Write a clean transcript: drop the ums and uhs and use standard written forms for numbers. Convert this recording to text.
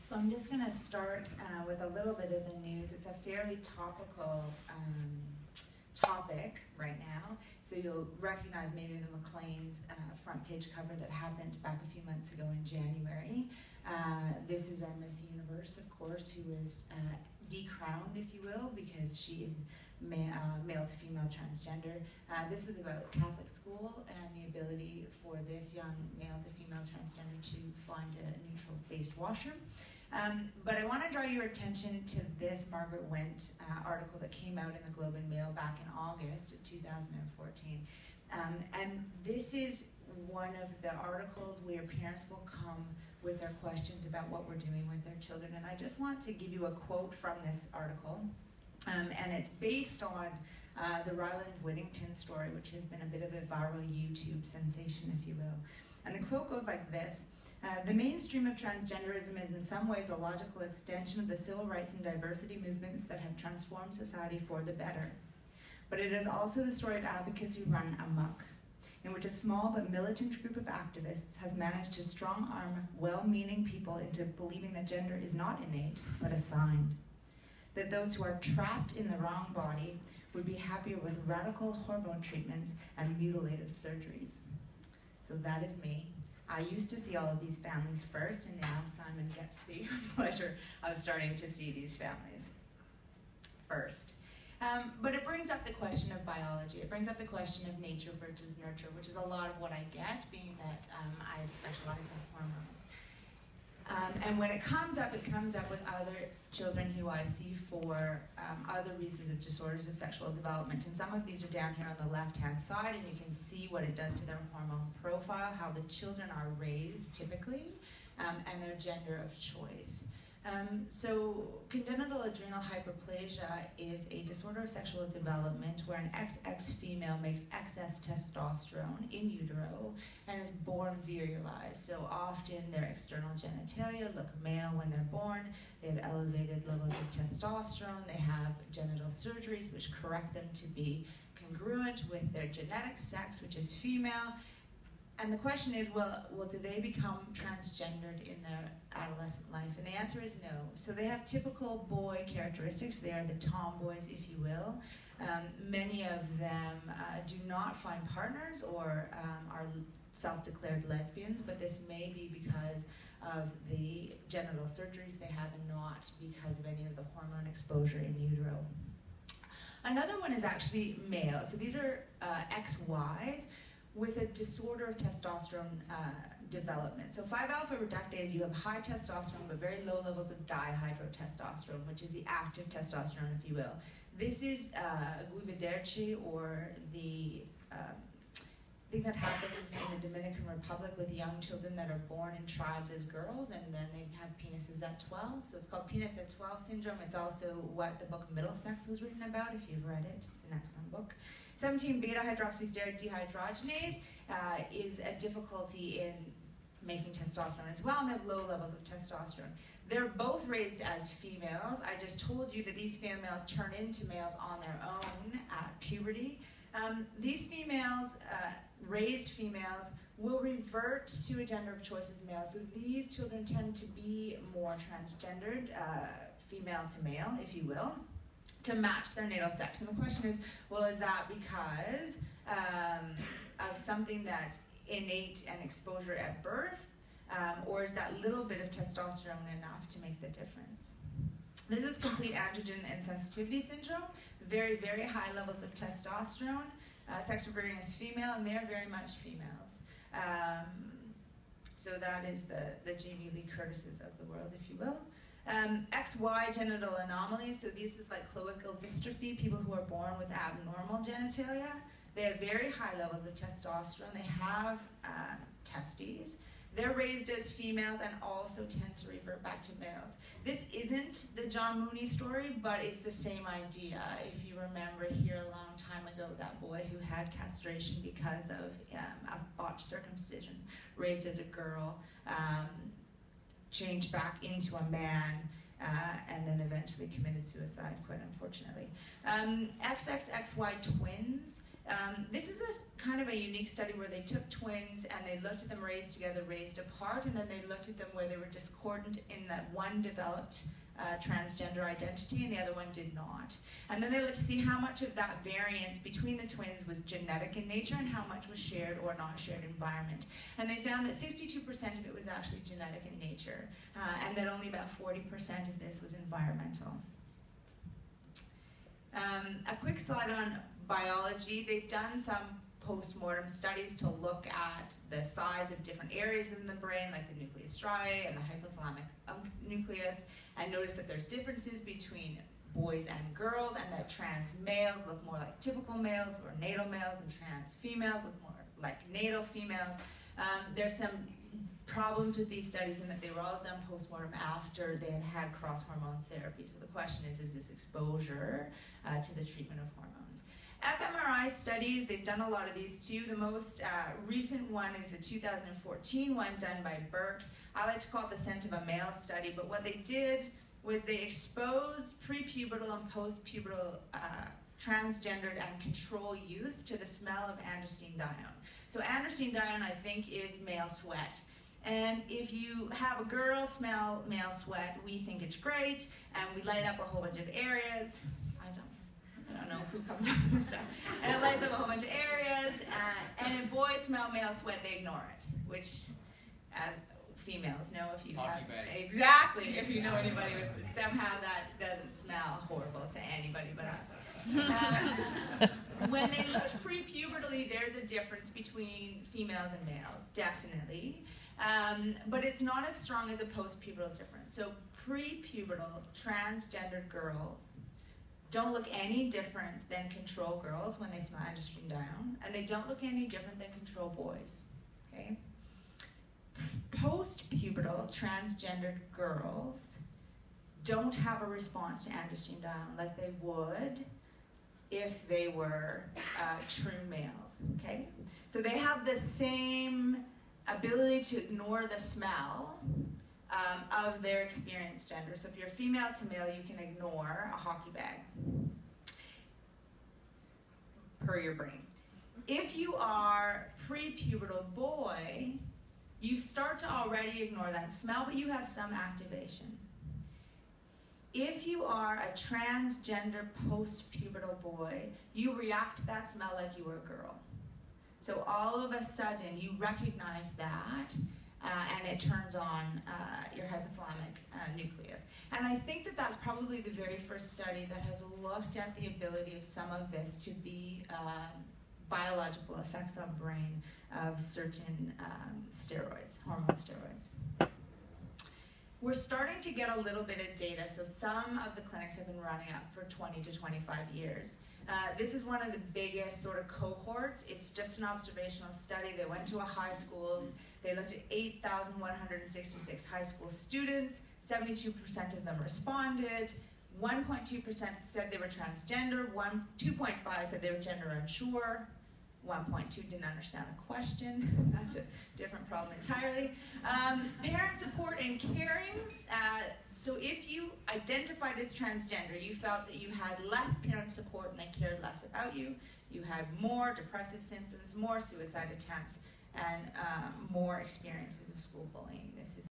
So I'm just going to start with a little bit of the news. It's a fairly topical topic right now. So you'll recognize maybe the Maclean's front page cover that happened back a few months ago in January. This is our Miss Universe, of course, who is decrowned, if you will, because she is male to female transgender. This was about Catholic school and the ability for this young male to female transgender to find a neutral-based washroom. But I want to draw your attention to this Margaret Wendt article that came out in the Globe and Mail back in August of 2014. And this is one of the articles where parents will come with their questions about what we're doing with their children. And I just want to give you a quote from this article. And it's based on the Ryland Whittington story, which has been a bit of a viral YouTube sensation, if you will. And the quote goes like this. The mainstream of transgenderism is in some ways a logical extension of the civil rights and diversity movements that have transformed society for the better. But it is also the story of advocates who run amok, in which a small but militant group of activists has managed to strong-arm well-meaning people into believing that gender is not innate, but assigned. That those who are trapped in the wrong body would be happier with radical hormone treatments and mutilative surgeries. So that is me. I used to see all of these families first, and now Simon gets the pleasure of starting to see these families first. But it brings up the question of biology. It brings up the question of nature versus nurture, which is a lot of what I get, being that I specialize in hormones. And when it comes up with other children who I see for other reasons of disorders of sexual development. And some of these are down here on the left-hand side, and you can see what it does to their hormone profile, how the children are raised typically, and their gender of choice. So congenital adrenal hyperplasia is a disorder of sexual development where an XX female makes excess testosterone in utero and is born virilized. So often their external genitalia look male when they're born. They have elevated levels of testosterone. They have genital surgeries which correct them to be congruent with their genetic sex, which is female. And the question is, well, do they become transgendered in their adolescent life? And the answer is no. So they have typical boy characteristics. They are the tomboys, if you will. Many of them do not find partners or are self-declared lesbians, but this may be because of the genital surgeries they have and not because of any of the hormone exposure in utero. Another one is actually male. So these are XYs. With a disorder of testosterone development. So 5-alpha reductase, you have high testosterone but very low levels of dihydrotestosterone, which is the active testosterone, if you will. This is guivederci, or the thing that happens in the Dominican Republic with young children that are born in tribes as girls, and then they have penises at 12. So it's called penis at 12 syndrome. It's also what the book Middlesex was written about, if you've read it. It's an excellent book. 17-beta-hydroxysteroid dehydrogenase is a difficulty in making testosterone as well, and they have low levels of testosterone. They're both raised as females. I just told you that these females turn into males on their own at puberty. These females, raised females, will revert to a gender of choice as male. So these children tend to be more transgendered, female to male, if you will, to match their natal sex. And the question is, well, is that because of something that's innate and exposure at birth, or is that little bit of testosterone enough to make the difference? This is complete androgen insensitivity syndrome, very, very high levels of testosterone. Sex reverting is female, and they're very much females. So that is the Jamie Lee Curtises of the world, if you will. XY genital anomalies, so this is like cloacal dystrophy, people who are born with abnormal genitalia. They have very high levels of testosterone. They have testes. They're raised as females and also tend to revert back to males. This isn't the John Mooney story, but it's the same idea. If you remember here a long time ago, that boy who had castration because of a botched circumcision, raised as a girl, changed back into a man, and then eventually committed suicide, quite unfortunately. XXXY twins, This is a kind of a unique study where they took twins and they looked at them raised together, raised apart, and then they looked at them where they were discordant in that one developed transgender identity and the other one did not. And then they looked to see how much of that variance between the twins was genetic in nature and how much was shared or not shared environment. And they found that 62% of it was actually genetic in nature, and that only about 40% of this was environmental. A quick slide on biology. They've done some post-mortem studies to look at the size of different areas in the brain, like the nucleus striae and the hypothalamic nucleus, and notice that there's differences between boys and girls, and that trans males look more like typical males or natal males, and trans females look more like natal females. There's some problems with these studies in that they were all done post-mortem after they had had cross-hormone therapy. So the question is this exposure to the treatment of hormones? fMRI studies, they've done a lot of these too. The most recent one is the 2014 one done by Burke. I like to call it the scent of a male study, but what they did was they exposed prepubertal and postpubertal transgendered and control youth to the smell of androstenedione. So androstenedione, I think, is male sweat. And if you have a girl smell male sweat, we think it's great, and we light up a whole bunch of areas. I don't know who comes up with this stuff. And it lights up a whole bunch of areas, and if boys smell male sweat, they ignore it, which, as females know, if you have exactly, if you know anybody with somehow that doesn't smell horrible to anybody but us. When they looked prepubertally, there's a difference between females and males, definitely, but it's not as strong as a postpubertal difference. So prepubertal transgendered girls don't look any different than control girls when they smell androstenedione, and they don't look any different than control boys. Okay? Post-pubertal transgendered girls don't have a response to androstenedione like they would if they were true males. Okay? So they have the same ability to ignore the smell of their experienced gender. So if you're female to male, you can ignore a hockey bag per your brain. If you are prepubertal boy, you start to already ignore that smell, but you have some activation. If you are a transgender post-pubertal boy, you react to that smell like you were a girl. So all of a sudden, you recognize that, and it turns on your hypothalamic nucleus. And I think that that's probably the very first study that has looked at the ability of some of this to be biological effects on brain of certain steroids, hormone steroids. We're starting to get a little bit of data, so some of the clinics have been running up for 20 to 25 years. This is one of the biggest sort of cohorts. It's just an observational study. They went to a high schools. They looked at 8,166 high school students. 72% of them responded. 1.2% said they were transgender. 2.5% said they were gender unsure. 1.2 didn't understand the question. That's a different problem entirely. Parent support and caring. So if you identified as transgender, you felt that you had less parent support and they cared less about you. You had more depressive symptoms, more suicide attempts, and more experiences of school bullying. This is